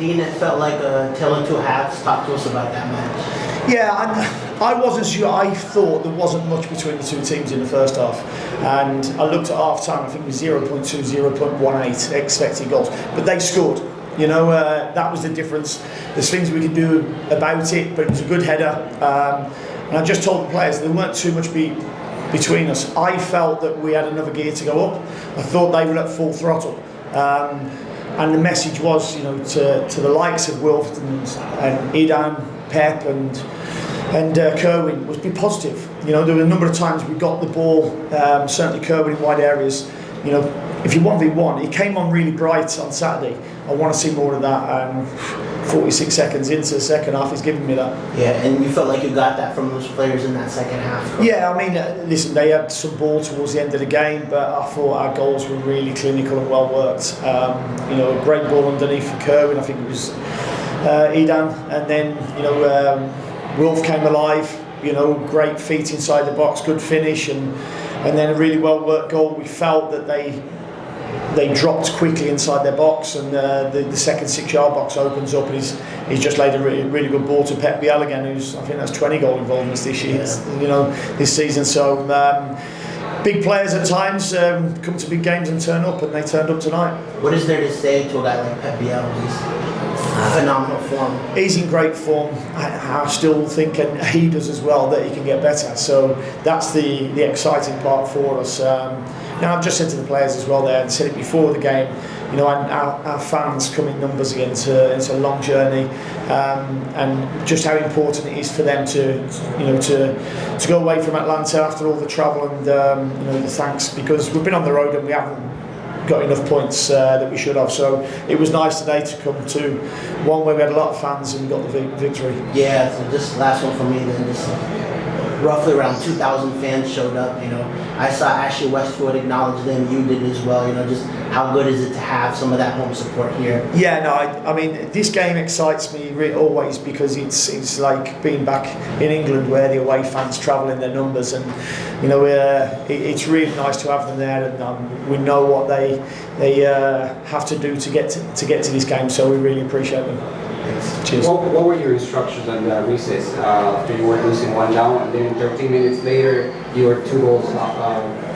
Dean, it felt like a tale of two halves. Talk to us about that match. Yeah, I wasn't sure. I thought there wasn't much between the two teams in the first half. And I looked at half time, I think it was 0.2, 0.18 expected goals. But they scored. You know, that was the difference. There's things we could do about it, but it was a good header. And I just told the players there weren't too much between us. I felt that we had another gear to go up. I thought they were at full throttle. And the message was, you know, to the likes of Wilf and Idan, Pep and Kerwin was be positive. You know, there were a number of times we got the ball, certainly Kerwin in wide areas. You know, if you 1v1, it came on really bright on Saturday. I want to see more of that. 46 seconds into the second half, he's giving me that. Yeah, and you felt like you got that from those players in that second half. Yeah, I mean, listen, they had some ball towards the end of the game, but I thought our goals were really clinical and well worked. You know, a great ball underneath for Kerwin, I think it was Idan, and then, you know, Wilf came alive. You know, great feet inside the box, good finish, and then a really well worked goal. We felt that they dropped quickly inside their box, and the second 6-yard box opens up, and he's just laid a really good ball to Pep Biel again, who's, I think that's 20 goal involvements this year, you know, this season. So big players at times come to big games and turn up, and they turned up tonight. What is there to say to a guy like Pep Biel? He's phenomenal form. He's in great form. I still think, and he does as well, that he can get better. So that's the exciting part for us. Now, I've just said to the players as well there, and said it before the game, you know, our fans come in numbers again. It's a long journey, and just how important it is for them to go away from Atlanta after all the travel and you know, the thanks, because we've been on the road and we haven't got enough points that we should have. So it was nice today to come to one where we had a lot of fans and we got the victory. Yeah, so this last one for me then, just roughly around 2,000 fans showed up. You know, I saw Ashley Westwood acknowledge them. You did as well. You know, just how good is it to have some of that home support here? Yeah, no, I mean, this game excites me always, because it's like being back in England where the away fans travel in their numbers, and you know, it's really nice to have them there, and we know what they have to do to get to this game, so we really appreciate them. Cheers. What were your instructions on the recess after you were losing 1 down, and then 13 minutes later you were 2 goals up,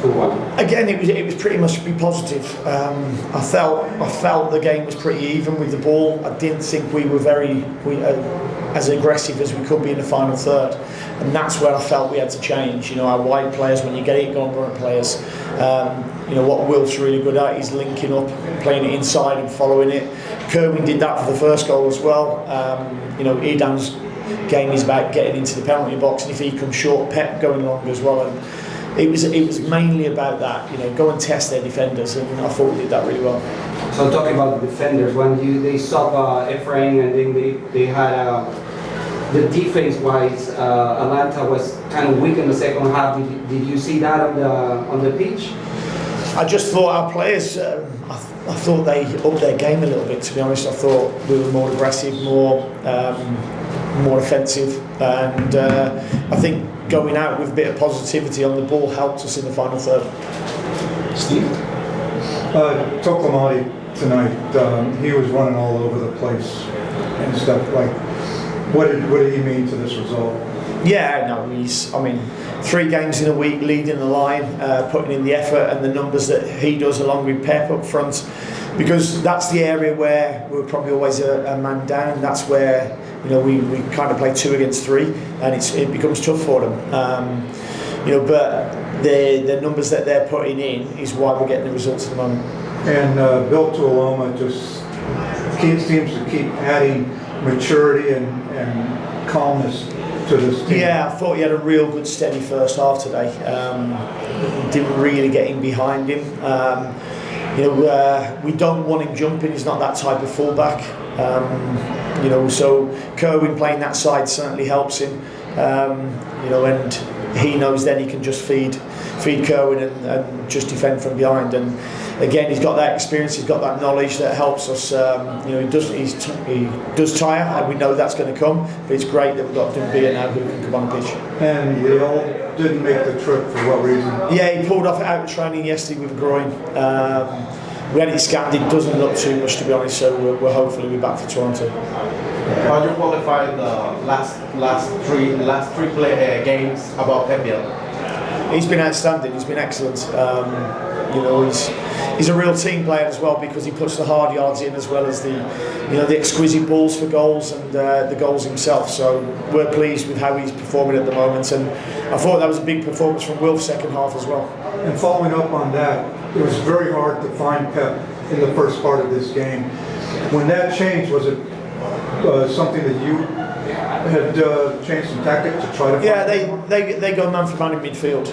2-1? Again, it was pretty much be positive. I felt the game was pretty even with the ball. I didn't think we were as aggressive as we could be in the final third, and that's where I felt we had to change. You know, our wide players, when you get it going, run players. You know, what Wilf's really good at is linking up, playing it inside and following it. Kerwin did that for the first goal as well. You know, Idan's game is about getting into the penalty box, and if he comes short, Pep going along as well. And it was mainly about that. You know, go and test their defenders, and I thought we did that really well. So talking about the defenders, when they stopped Efrain, and then they had the defense-wise, Atlanta was kind of weak in the second half. Did you see that on the pitch? I just thought our players, I thought they upped their game a little bit, to be honest. I thought we were more aggressive, more offensive, and I think going out with a bit of positivity on the ball helped us in the final third. Steve? Toklamati tonight, he was running all over the place and stuff. Like, what did he mean to this result? Yeah, no, I mean, 3 games in a week, leading the line, putting in the effort and the numbers that he does along with Pep up front, because that's the area where we're probably always a man down. That's where, you know, we kind of play 2 against 3, and it becomes tough for them. You know, but the numbers that they're putting in is why we're getting the results at the moment. And Bill Tuiloma just seems to keep adding maturity and calmness to this team. Yeah, I thought he had a real good steady first half today. Didn't really get in behind him. You know, we don't want him jumping. He's not that type of fullback. You know, so Kerwin playing that side certainly helps him. You know, and he knows then he can just feed Kerwin and just defend from behind. And again, he's got that experience, he's got that knowledge that helps us. You know, he does tire, and we know that's going to come. But it's great that we've got Dumbia now who can come on the pitch. And Leo didn't make the trip for what reason? Yeah, he pulled off out of training yesterday with a groin. we had it scanned. It doesn't look too much, to be honest. So we're hopefully be back for Toronto. How do you qualify the last three games about Pep Biel? He's been outstanding. He's been excellent. You know, he's a real team player as well, because he puts the hard yards in as well as the exquisite balls for goals and the goals himself. So we're pleased with how he's performing at the moment, and I thought that was a big performance from Wilf's second half as well. And following up on that, it was very hard to find Pep in the first part of this game. When that changed, was it something that you had changed some tactics to try to find? Yeah, they go man for man in midfield.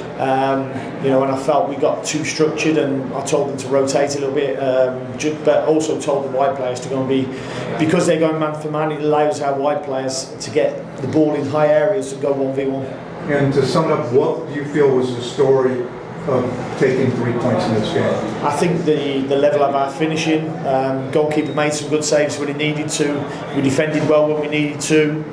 You know, and I felt we got too structured, and I told them to rotate a little bit, but also told the wide players to go and be, because they're going man for man, it allows our wide players to get the ball in high areas and go 1v1. And to sum it up, what do you feel was the story of taking 3 points in this game? I think the level of our finishing, goalkeeper made some good saves when he needed to. We defended well when we needed to.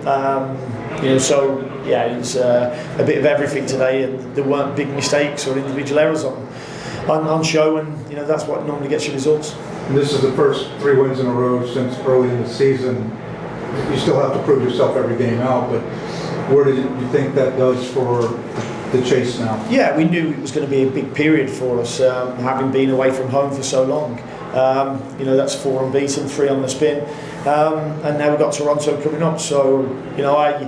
You know, so yeah, it's a bit of everything today, and there weren't big mistakes or individual errors on show, and you know that's what normally gets you results. And this is the first 3 wins in a row since early in the season. You still have to prove yourself every game out, but where do you think that does for the chase now? Yeah, we knew it was going to be a big period for us, having been away from home for so long. You know, that's 4 unbeaten, 3 on the spin, and now we've got Toronto coming up. So, you know, I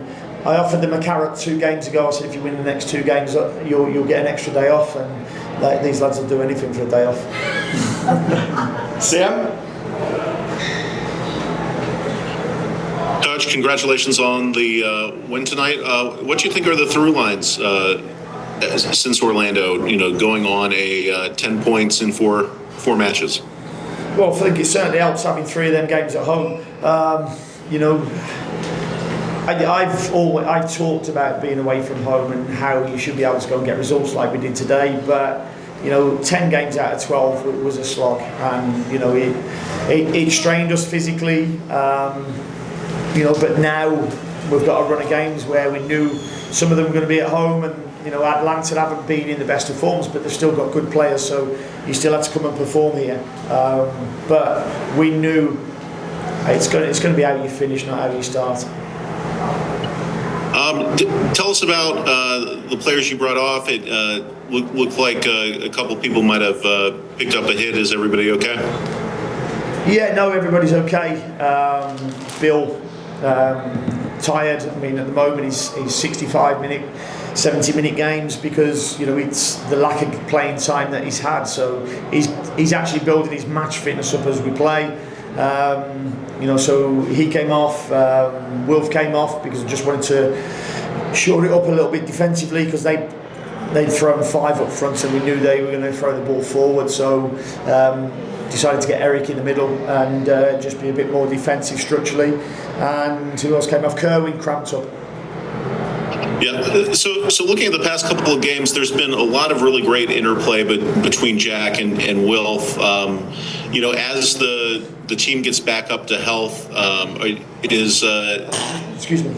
offered them a carrot 2 games ago. I said, if you win the next 2 games, you'll get an extra day off, and these lads will do anything for a day off. Sam? Dutch, congratulations on the win tonight. What do you think are the through lines since Orlando, you know, going on a 10 points in four matches? Well, I think it certainly helps having 3 of them games at home. You know, I've talked about being away from home and how you should be able to go and get results like we did today, but you know, 10 games out of 12 was a slog, and you know it strained us physically. You know, but now we've got a run of games where we knew some of them were going to be at home, and you know, Atlanta haven't been in the best of forms, but they've still got good players, so you still have to come and perform here. But we knew it's going to be how you finish, not how you start. Tell us about the players you brought off. It looked like a couple people might have picked up a hit. Is everybody okay? Yeah, no, everybody's okay. Bill, tired. I mean, at the moment he's 65-minute, 70-minute games, because you know it's the lack of playing time that he's had. So he's actually building his match fitness up as we play. You know, so he came off. Wilf came off because I just wanted to shore it up a little bit defensively, because they'd thrown 5 up front, and we knew they were going to throw the ball forward. So decided to get Eric in the middle and just be a bit more defensive structurally. And who else came off? Kerwin cramped up. Yeah, so looking at the past couple of games, there's been a lot of really great interplay between Jack and Wilf. You know, as the team gets back up to health, is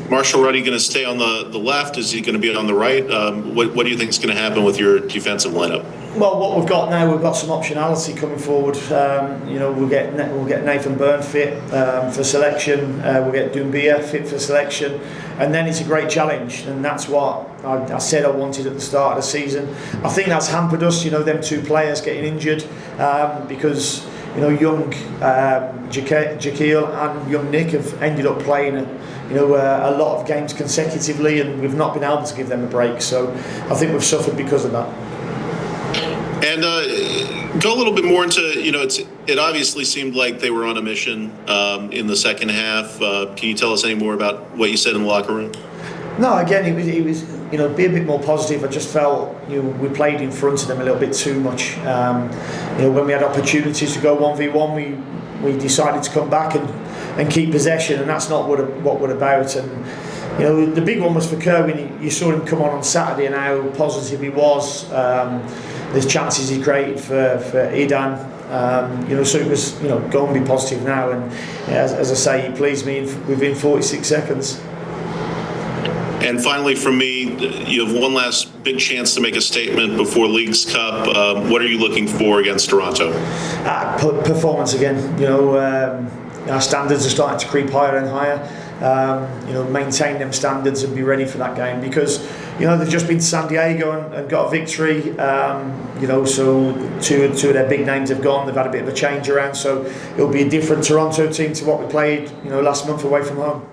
Marshall Ruddy going to stay on the left? Is he going to be on the right? What do you think is going to happen with your defensive lineup? Well, what we've got now, we've got some optionality coming forward. You know, we'll get Nathan Byrne fit for selection. We'll get Doumbia fit for selection, and then it's a great challenge. And that's what I said I wanted at the start of the season. I think that's hampered us. You know, them 2 players getting injured because you know young Jaquil and young Nick have ended up playing a lot of games consecutively, and we've not been able to give them a break. So I think we've suffered because of that. And go a little bit more into, you know, it obviously seemed like they were on a mission in the second half. Can you tell us any more about what you said in the locker room? No, again, it was you know, be a bit more positive. I just felt we played in front of them a little bit too much. You know, when we had opportunities to go 1v1, we decided to come back and keep possession, and that's not what we're about. And you know, the big one was for Kerwin. You saw him come on Saturday and how positive he was. There's chances he created for Idan. You know, so it was, you know, go and be positive now. And as I say, he pleased me within 46 seconds. And finally, from me, you have one last big chance to make a statement before Leagues Cup. What are you looking for against Toronto? Performance again. Our standards are starting to creep higher and higher. Maintain them standards and be ready for that game, because they've just been to San Diego and got a victory. So two of their big names have gone. They've had a bit of a change around, so it'll be a different Toronto team to what we played last month away from home.